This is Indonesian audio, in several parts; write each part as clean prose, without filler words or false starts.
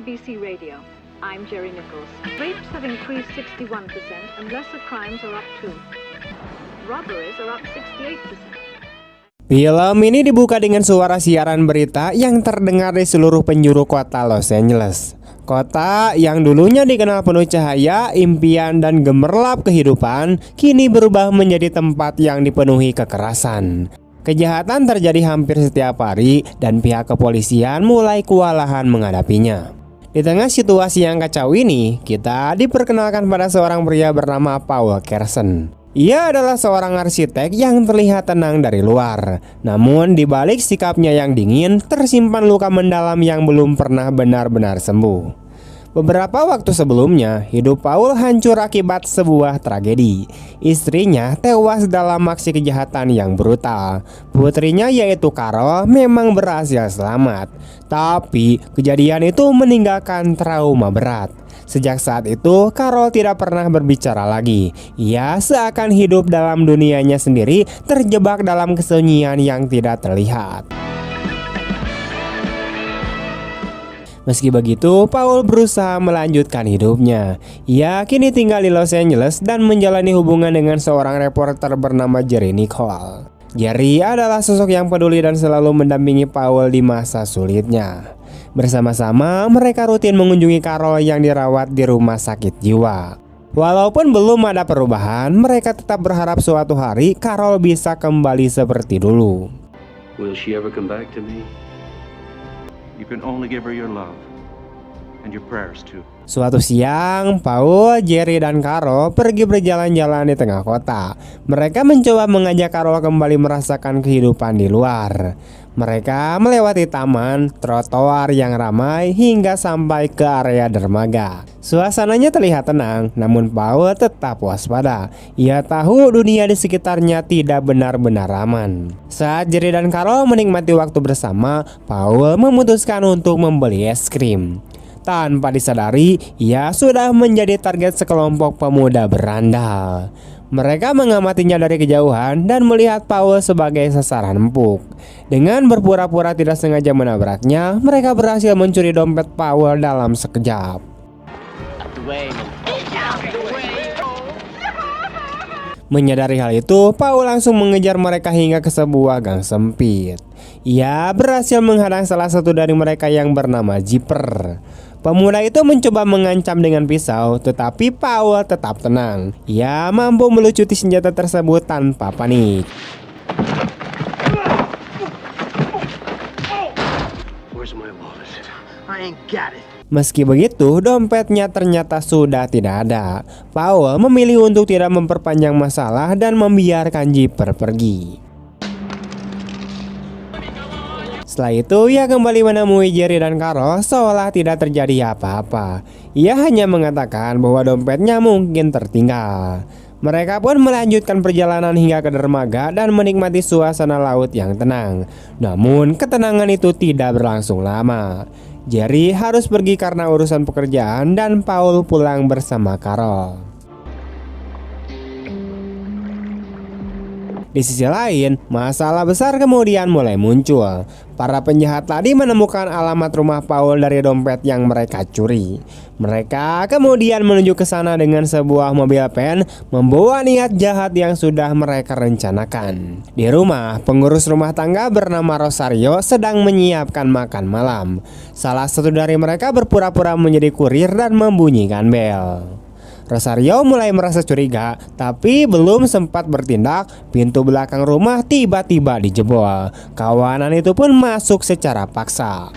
BBC Radio. I'm Jerry Nichols. Rapes have increased 61% and lesser crimes are up too. Robberies are up 68%. Film ini dibuka dengan suara siaran berita yang terdengar di seluruh penjuru kota Los Angeles. Kota yang dulunya dikenal penuh cahaya, impian, dan gemerlap kehidupan, kini berubah menjadi tempat yang dipenuhi kekerasan. Kejahatan terjadi hampir setiap hari dan pihak kepolisian mulai kewalahan menghadapinya. Di tengah situasi yang kacau ini, kita diperkenalkan pada seorang pria bernama Paul Kersen. Ia adalah seorang arsitek yang terlihat tenang dari luar. Namun di balik sikapnya yang dingin, tersimpan luka mendalam yang belum pernah benar-benar sembuh. Beberapa waktu sebelumnya, hidup Paul hancur akibat sebuah tragedi. Istrinya tewas dalam aksi kejahatan yang brutal. Putrinya yaitu Carol memang berhasil selamat. Tapi kejadian itu meninggalkan trauma berat. Sejak saat itu, Carol tidak pernah berbicara lagi. Ia seakan hidup dalam dunianya sendiri, terjebak dalam kesunyian yang tidak terlihat. Meski begitu, Paul berusaha melanjutkan hidupnya. Ia kini tinggal di Los Angeles dan menjalani hubungan dengan seorang reporter bernama Jerry Nichols. Jerry adalah sosok yang peduli dan selalu mendampingi Paul di masa sulitnya. Bersama-sama, mereka rutin mengunjungi Carol yang dirawat di rumah sakit jiwa. Walaupun belum ada perubahan, mereka tetap berharap suatu hari Carol bisa kembali seperti dulu. Will she ever come back to me? You can only give her your love and your prayers too. Suatu siang, Paul, Jerry, dan Carol pergi berjalan-jalan di tengah kota. Mereka mencoba mengajak Carol kembali merasakan kehidupan di luar. Mereka melewati taman, trotoar yang ramai hingga sampai ke area dermaga. Suasananya terlihat tenang, namun Paul tetap waspada. Ia tahu dunia di sekitarnya tidak benar-benar aman. Saat Jerry dan Carol menikmati waktu bersama, Paul memutuskan untuk membeli es krim. Tanpa disadari, ia sudah menjadi target sekelompok pemuda berandal. Mereka mengamatinya dari kejauhan dan melihat Paul sebagai sasaran empuk. Dengan berpura-pura tidak sengaja menabraknya, mereka berhasil mencuri dompet Paul dalam sekejap. Menyadari hal itu, Paul langsung mengejar mereka hingga ke sebuah gang sempit. Ia berhasil menghadang salah satu dari mereka yang bernama Zipper. Pemuda itu mencoba mengancam dengan pisau, tetapi Paul tetap tenang. Ia mampu melucuti senjata tersebut tanpa panik. Meski begitu, dompetnya ternyata sudah tidak ada. Paul memilih untuk tidak memperpanjang masalah dan membiarkan Zipper pergi. Setelah itu, ia kembali menemui Jerry dan Carol seolah tidak terjadi apa-apa. Ia hanya mengatakan bahwa dompetnya mungkin tertinggal. Mereka pun melanjutkan perjalanan hingga ke dermaga dan menikmati suasana laut yang tenang. Namun, ketenangan itu tidak berlangsung lama. Jerry harus pergi karena urusan pekerjaan dan Paul pulang bersama Carol. Di sisi lain, masalah besar kemudian mulai muncul. Para penjahat tadi menemukan alamat rumah Paul dari dompet yang mereka curi. Mereka kemudian menuju ke sana dengan sebuah mobil van, membawa niat jahat yang sudah mereka rencanakan. Di rumah, pengurus rumah tangga bernama Rosario sedang menyiapkan makan malam. Salah satu dari mereka berpura-pura menjadi kurir dan membunyikan bel. Rosario mulai merasa curiga, tapi belum sempat bertindak, pintu belakang rumah tiba-tiba dijebol. Kawanan itu pun masuk secara paksa.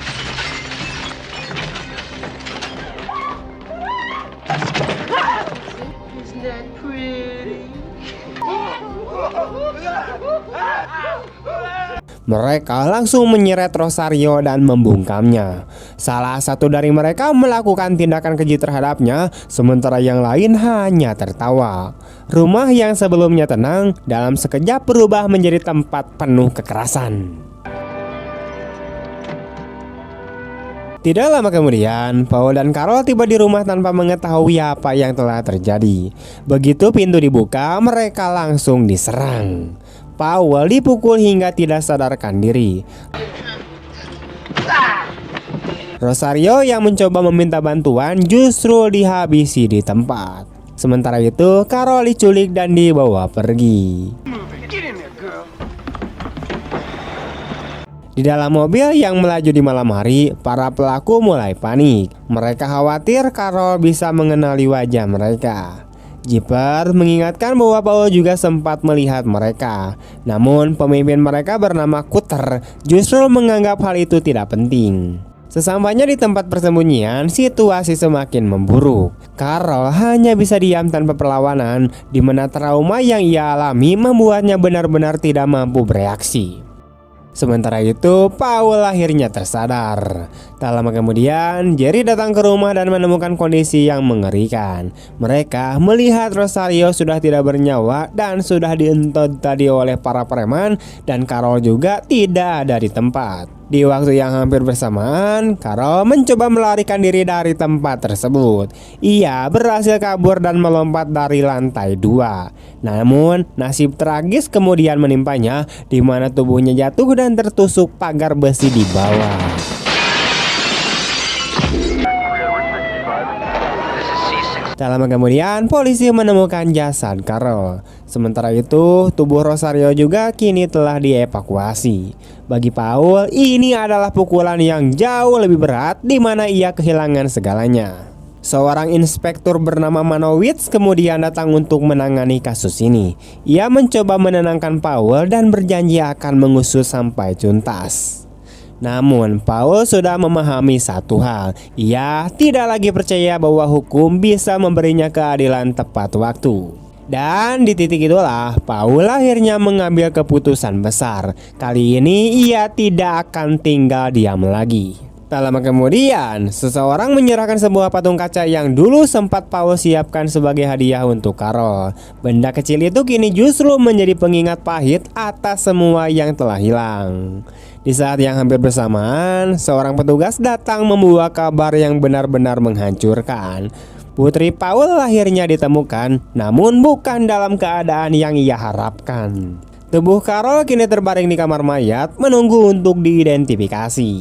Mereka langsung menyeret Rosario dan membungkamnya. Salah satu dari mereka melakukan tindakan keji terhadapnya, sementara yang lain hanya tertawa. Rumah yang sebelumnya tenang dalam sekejap berubah menjadi tempat penuh kekerasan. Tidak lama kemudian, Paul dan Carol tiba di rumah tanpa mengetahui apa yang telah terjadi. Begitu pintu dibuka, mereka langsung diserang. Paul dipukul hingga tidak sadarkan diri. Rosario yang mencoba meminta bantuan justru dihabisi di tempat. Sementara itu, Carol diculik dan dibawa pergi. Di dalam mobil yang melaju di malam hari, para pelaku mulai panik. Mereka khawatir Carol bisa mengenali wajah mereka. Jeepers mengingatkan bahwa Paul juga sempat melihat mereka. Namun pemimpin mereka bernama Cutter justru menganggap hal itu tidak penting. Sesampainya di tempat persembunyian, situasi semakin memburuk. Carol hanya bisa diam tanpa perlawanan, di mana trauma yang ia alami membuatnya benar-benar tidak mampu bereaksi. Sementara itu, Paul akhirnya tersadar. Tak lama kemudian, Jerry datang ke rumah dan menemukan kondisi yang mengerikan. Mereka melihat Rosario sudah tidak bernyawa dan sudah dientot tadi oleh para preman, dan Carol juga tidak ada di tempat. Di waktu yang hampir bersamaan, Carol mencoba melarikan diri dari tempat tersebut. Ia berhasil kabur dan melompat dari lantai 2. Namun, nasib tragis kemudian menimpanya, di mana tubuhnya jatuh dan tertusuk pagar besi di bawah. Tak lama kemudian, polisi menemukan jasad Carol. Sementara itu, tubuh Rosario juga kini telah dievakuasi. Bagi Paul, ini adalah pukulan yang jauh lebih berat, di mana ia kehilangan segalanya. Seorang inspektur bernama Manowitz kemudian datang untuk menangani kasus ini. Ia mencoba menenangkan Paul dan berjanji akan mengusut sampai tuntas. Namun Paul sudah memahami satu hal. Ia tidak lagi percaya bahwa hukum bisa memberinya keadilan tepat waktu. Dan di titik itulah Paul akhirnya mengambil keputusan besar. Kali ini ia tidak akan tinggal diam lagi. Tak lama kemudian, seseorang menyerahkan sebuah patung kaca yang dulu sempat Paul siapkan sebagai hadiah untuk Carol. Benda kecil itu kini justru menjadi pengingat pahit atas semua yang telah hilang. Di saat yang hampir bersamaan, seorang petugas datang membawa kabar yang benar-benar menghancurkan. Putri Paul akhirnya ditemukan, namun bukan dalam keadaan yang ia harapkan. Tubuh Carol kini terbaring di kamar mayat, menunggu untuk diidentifikasi.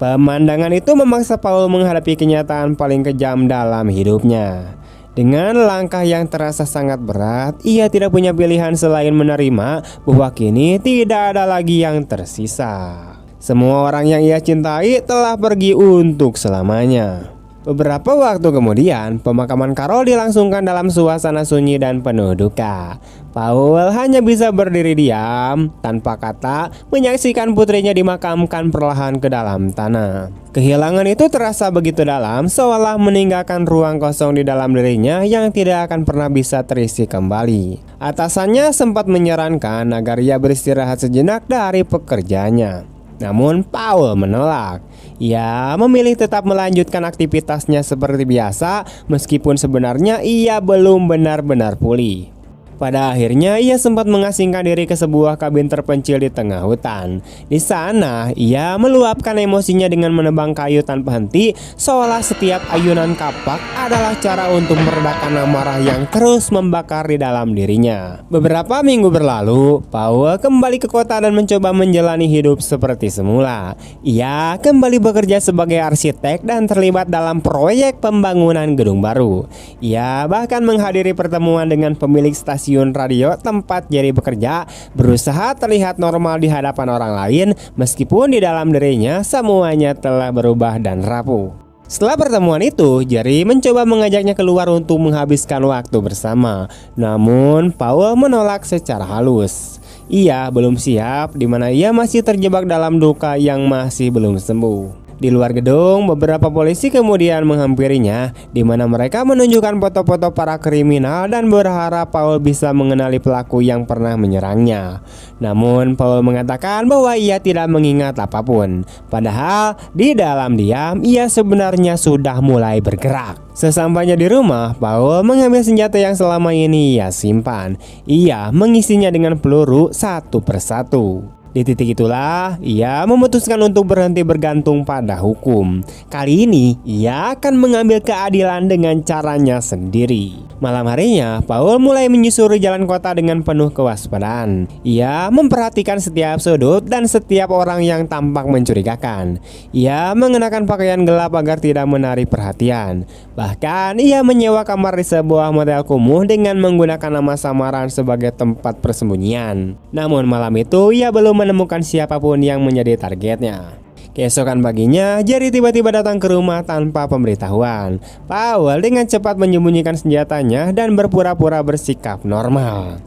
Pemandangan itu memaksa Paul menghadapi kenyataan paling kejam dalam hidupnya. Dengan langkah yang terasa sangat berat, ia tidak punya pilihan selain menerima bahwa kini tidak ada lagi yang tersisa. Semua orang yang ia cintai telah pergi untuk selamanya. Beberapa waktu kemudian, pemakaman Carol dilangsungkan dalam suasana sunyi dan penuh duka. Paul hanya bisa berdiri diam, tanpa kata, menyaksikan putrinya dimakamkan perlahan ke dalam tanah. Kehilangan itu terasa begitu dalam, seolah meninggalkan ruang kosong di dalam dirinya yang tidak akan pernah bisa terisi kembali. Atasannya sempat menyarankan agar ia beristirahat sejenak dari pekerjaannya. Namun Paul menolak. Ia memilih tetap melanjutkan aktivitasnya seperti biasa, meskipun sebenarnya ia belum benar-benar pulih. Pada akhirnya ia sempat mengasingkan diri ke sebuah kabin terpencil di tengah hutan. Di sana ia meluapkan emosinya dengan menebang kayu tanpa henti, seolah setiap ayunan kapak adalah cara untuk meredakan amarah yang terus membakar di dalam dirinya. Beberapa minggu berlalu, Paul kembali ke kota dan mencoba menjalani hidup seperti semula. Ia kembali bekerja sebagai arsitek dan terlibat dalam proyek pembangunan gedung baru. Ia bahkan menghadiri pertemuan dengan pemilik stasiun radio tempat Jerry bekerja, berusaha terlihat normal di hadapan orang lain, meskipun di dalam dirinya semuanya telah berubah dan rapuh. Setelah pertemuan itu, Jerry mencoba mengajaknya keluar untuk menghabiskan waktu bersama. Namun Paul menolak secara halus. Ia belum siap, di mana ia masih terjebak dalam duka yang masih belum sembuh. Di luar gedung, beberapa polisi kemudian menghampirinya, di mana mereka menunjukkan foto-foto para kriminal dan berharap Paul bisa mengenali pelaku yang pernah menyerangnya. Namun Paul mengatakan bahwa ia tidak mengingat apapun. Padahal di dalam diam ia sebenarnya sudah mulai bergerak. Sesampainya di rumah, Paul mengambil senjata yang selama ini ia simpan. Ia mengisinya dengan peluru satu persatu. Di titik itulah ia memutuskan untuk berhenti bergantung pada hukum. Kali ini ia akan mengambil keadilan dengan caranya sendiri. Malam harinya Paul mulai menyusuri jalan kota dengan penuh kewaspadaan. Ia memperhatikan setiap sudut dan setiap orang yang tampak mencurigakan. Ia mengenakan pakaian gelap agar tidak menarik perhatian. Bahkan ia menyewa kamar di sebuah motel kumuh dengan menggunakan nama samaran sebagai tempat persembunyian. Namun malam itu ia belum menemukan siapapun yang menjadi targetnya. Keesokan paginya, Jerry tiba-tiba datang ke rumah tanpa pemberitahuan. Paul dengan cepat menyembunyikan senjatanya dan berpura-pura bersikap normal.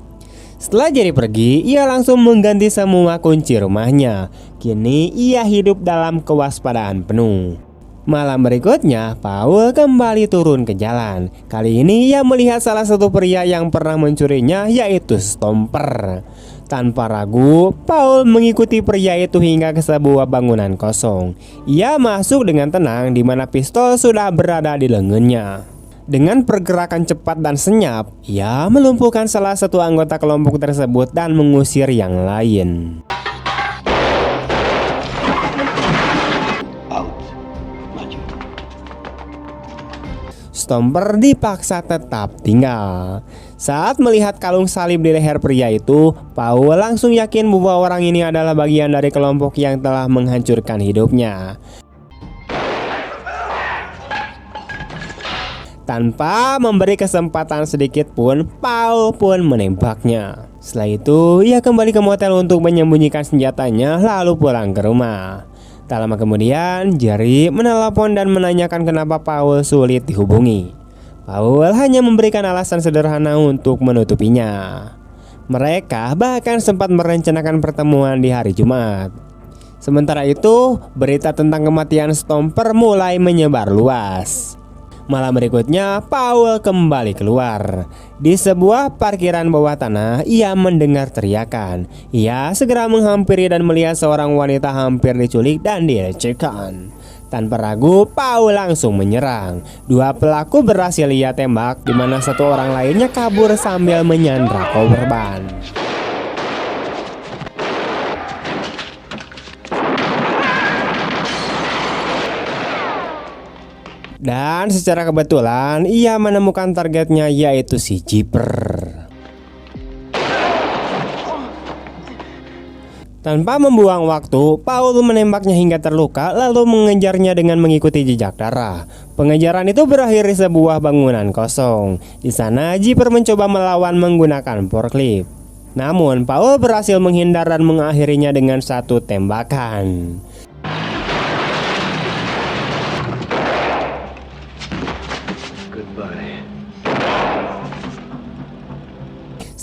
Setelah Jerry pergi, ia langsung mengganti semua kunci rumahnya. Kini ia hidup dalam kewaspadaan penuh. Malam berikutnya, Paul kembali turun ke jalan. Kali ini ia melihat salah satu pria yang pernah mencurinya, yaitu Stomper. Tanpa ragu, Paul mengikuti pria itu hingga ke sebuah bangunan kosong. Ia masuk dengan tenang di mana pistol sudah berada di lengannya. Dengan pergerakan cepat dan senyap, ia melumpuhkan salah satu anggota kelompok tersebut dan mengusir yang lain. Stomper dipaksa tetap tinggal. Saat melihat kalung salib di leher pria itu, Paul langsung yakin bahwa orang ini adalah bagian dari kelompok yang telah menghancurkan hidupnya. Tanpa memberi kesempatan sedikit pun, Paul pun menembaknya. Setelah itu, ia kembali ke motel untuk menyembunyikan senjatanya lalu pulang ke rumah. Tak lama kemudian, Jerry menelepon dan menanyakan kenapa Paul sulit dihubungi. Paul hanya memberikan alasan sederhana untuk menutupinya. Mereka bahkan sempat merencanakan pertemuan di hari Jumat. Sementara itu, berita tentang kematian Stomper mulai menyebar luas. Malam berikutnya, Paul kembali keluar. Di sebuah parkiran bawah tanah, ia mendengar teriakan. Ia segera menghampiri dan melihat seorang wanita hampir diculik dan dilecehkan. Tanpa ragu, Paul langsung menyerang. Dua pelaku berhasil ia tembak, di mana satu orang lainnya kabur sambil menyandra korban. Dan secara kebetulan ia menemukan targetnya, yaitu si Jeeper. Tanpa membuang waktu, Paul menembaknya hingga terluka lalu mengejarnya dengan mengikuti jejak darah. Pengejaran itu berakhir di sebuah bangunan kosong. Di sana Jeeper mencoba melawan menggunakan forklift. Namun Paul berhasil menghindar dan mengakhirinya dengan satu tembakan.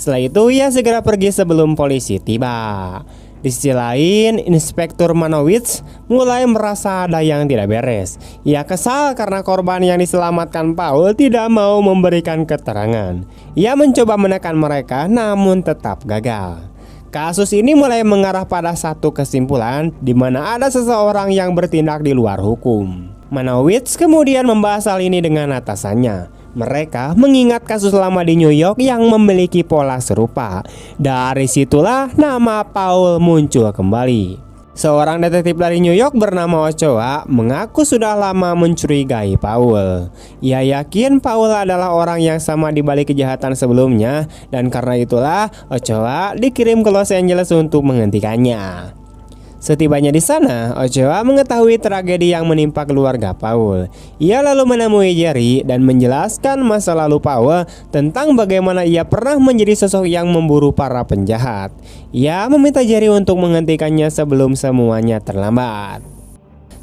Setelah itu ia segera pergi sebelum polisi tiba. Di sisi lain, Inspektur Manowitz mulai merasa ada yang tidak beres. Ia kesal karena korban yang diselamatkan Paul tidak mau memberikan keterangan. Ia mencoba menekan mereka namun tetap gagal. Kasus ini mulai mengarah pada satu kesimpulan, di mana ada seseorang yang bertindak di luar hukum. Manowitz kemudian membahas hal ini dengan atasannya. Mereka mengingat kasus lama di New York yang memiliki pola serupa. Dari situlah nama Paul muncul kembali. Seorang detektif dari New York bernama Ochoa mengaku sudah lama mencurigai Paul. Ia yakin Paul adalah orang yang sama di balik kejahatan sebelumnya, dan karena itulah Ochoa dikirim ke Los Angeles untuk menghentikannya. Setibanya di sana, Ochoa mengetahui tragedi yang menimpa keluarga Paul. Ia lalu menemui Jerry dan menjelaskan masa lalu Paul tentang bagaimana ia pernah menjadi sosok yang memburu para penjahat. Ia meminta Jerry untuk menghentikannya sebelum semuanya terlambat.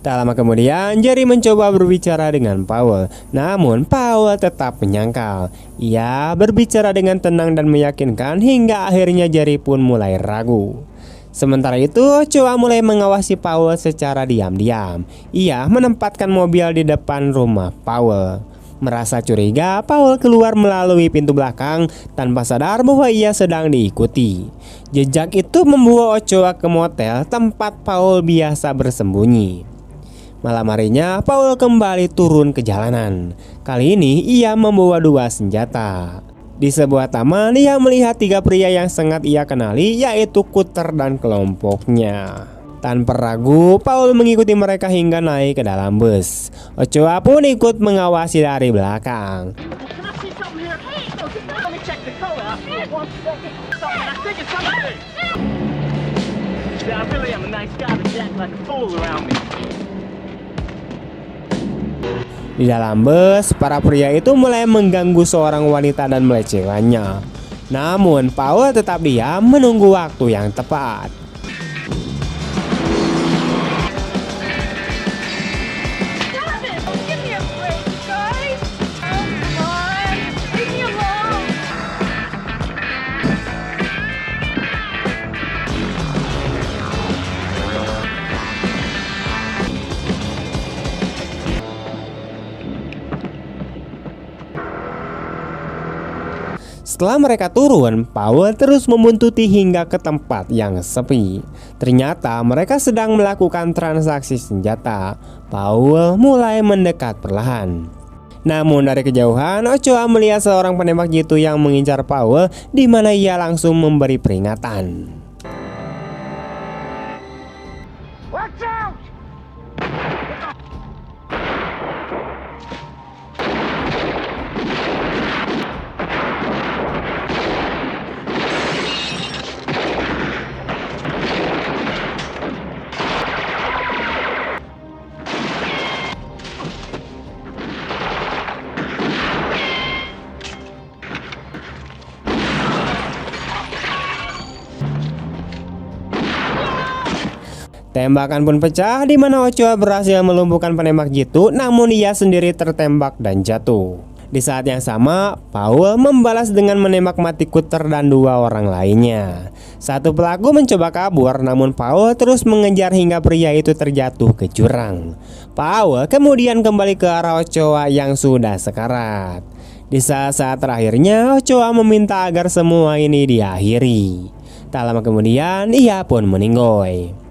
Tak lama kemudian, Jerry mencoba berbicara dengan Paul, namun Paul tetap menyangkal. Ia berbicara dengan tenang dan meyakinkan hingga akhirnya Jerry pun mulai ragu. Sementara itu, Ochoa mulai mengawasi Paul secara diam-diam. Ia menempatkan mobil di depan rumah Paul. Merasa curiga, Paul keluar melalui pintu belakang tanpa sadar bahwa ia sedang diikuti. Jejak itu membawa Ochoa ke motel tempat Paul biasa bersembunyi. Malam harinya, Paul kembali turun ke jalanan. Kali ini ia membawa dua senjata. Di sebuah taman, ia melihat 3 pria yang sangat ia kenali, yaitu Cutter dan kelompoknya. Tanpa ragu, Paul mengikuti mereka hingga naik ke dalam bus. Ochoa pun ikut mengawasi dari belakang. Di dalam bus, para pria itu mulai mengganggu seorang wanita dan melecehkannya. Namun, Paul tetap diam menunggu waktu yang tepat. Setelah mereka turun, Paul terus membuntuti hingga ke tempat yang sepi. Ternyata mereka sedang melakukan transaksi senjata. Paul mulai mendekat perlahan. Namun dari kejauhan, Ochoa melihat seorang penembak jitu yang mengincar Paul, di mana ia langsung memberi peringatan. Watch out! Tembakan pun pecah, di mana Ochoa berhasil melumpuhkan penembak jitu, namun ia sendiri tertembak dan jatuh. Di saat yang sama, Paul membalas dengan menembak mati Cutter dan 2 orang lainnya. Satu pelaku mencoba kabur, namun Paul terus mengejar hingga pria itu terjatuh ke jurang. Paul kemudian kembali ke arah Ochoa yang sudah sekarat. Di saat-saat terakhirnya, Ochoa meminta agar semua ini diakhiri. Tak lama kemudian, ia pun meninggoy.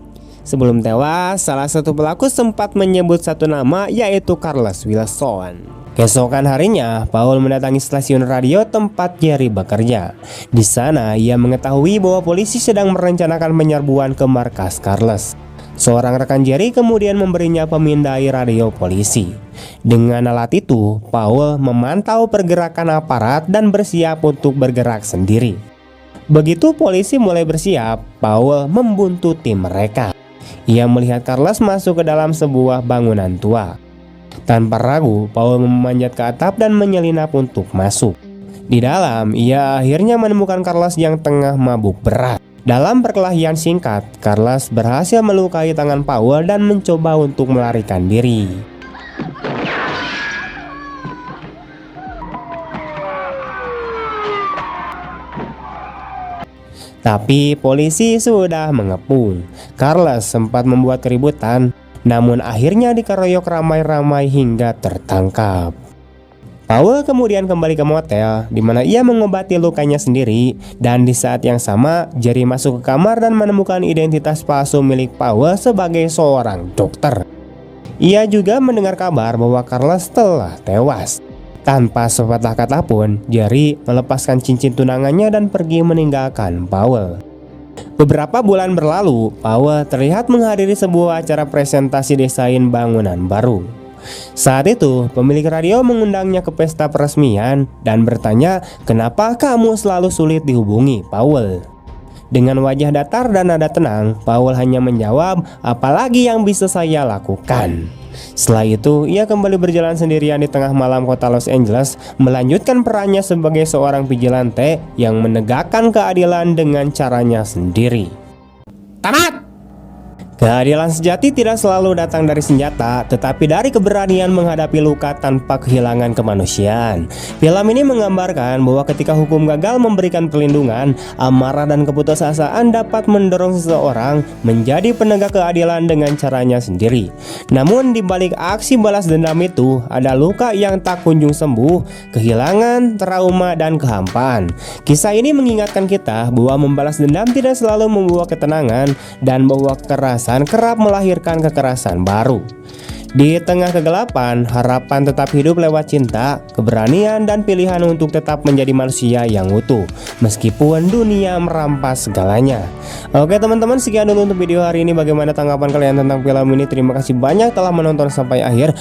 Sebelum tewas, salah satu pelaku sempat menyebut satu nama, yaitu Carlos Wilson. Keesokan harinya, Paul mendatangi stasiun radio tempat Jerry bekerja. Di sana, ia mengetahui bahwa polisi sedang merencanakan penyerbuan ke markas Carlos. Seorang rekan Jerry kemudian memberinya pemindai radio polisi. Dengan alat itu, Paul memantau pergerakan aparat dan bersiap untuk bergerak sendiri. Begitu polisi mulai bersiap, Paul membuntuti mereka. Ia melihat Carlos masuk ke dalam sebuah bangunan tua. Tanpa ragu, Paul memanjat ke atap dan menyelinap untuk masuk. Di dalam, ia akhirnya menemukan Carlos yang tengah mabuk berat. Dalam perkelahian singkat, Carlos berhasil melukai tangan Paul dan mencoba untuk melarikan diri. Tapi polisi sudah mengepung. Carlos sempat membuat keributan, namun akhirnya dikeroyok ramai-ramai hingga tertangkap. Paul kemudian kembali ke motel, di mana ia mengobati lukanya sendiri. Dan di saat yang sama, Jerry masuk ke kamar dan menemukan identitas palsu milik Paul sebagai seorang dokter. Ia juga mendengar kabar bahwa Carlos telah tewas. Tanpa sepatah kata pun, Jerry melepaskan cincin tunangannya dan pergi meninggalkan Paul. Beberapa bulan berlalu, Paul terlihat menghadiri sebuah acara presentasi desain bangunan baru. Saat itu, pemilik radio mengundangnya ke pesta peresmian dan bertanya, "Kenapa kamu selalu sulit dihubungi, Paul?" Dengan wajah datar dan nada tenang, Paul hanya menjawab, "Apalagi yang bisa saya lakukan?" Setelah itu, ia kembali berjalan sendirian di tengah malam kota Los Angeles, melanjutkan perannya sebagai seorang vigilante yang menegakkan keadilan dengan caranya sendiri. Tamat! Keadilan sejati tidak selalu datang dari senjata, tetapi dari keberanian menghadapi luka tanpa kehilangan kemanusiaan. Film ini menggambarkan bahwa ketika hukum gagal memberikan perlindungan, amarah dan keputusasaan dapat mendorong seseorang menjadi penegak keadilan dengan caranya sendiri. Namun di balik aksi balas dendam itu, ada luka yang tak kunjung sembuh, kehilangan, trauma, dan kehampaan. Kisah ini mengingatkan kita bahwa membalas dendam tidak selalu membawa ketenangan, dan bahwa kekerasan kerap melahirkan kekerasan baru. Di tengah kegelapan, harapan tetap hidup lewat cinta, keberanian, dan pilihan untuk tetap menjadi manusia yang utuh meskipun dunia merampas segalanya. Oke teman-teman, sekian dulu untuk video hari ini. Bagaimana tanggapan kalian tentang film ini? Terima kasih banyak telah menonton sampai akhir.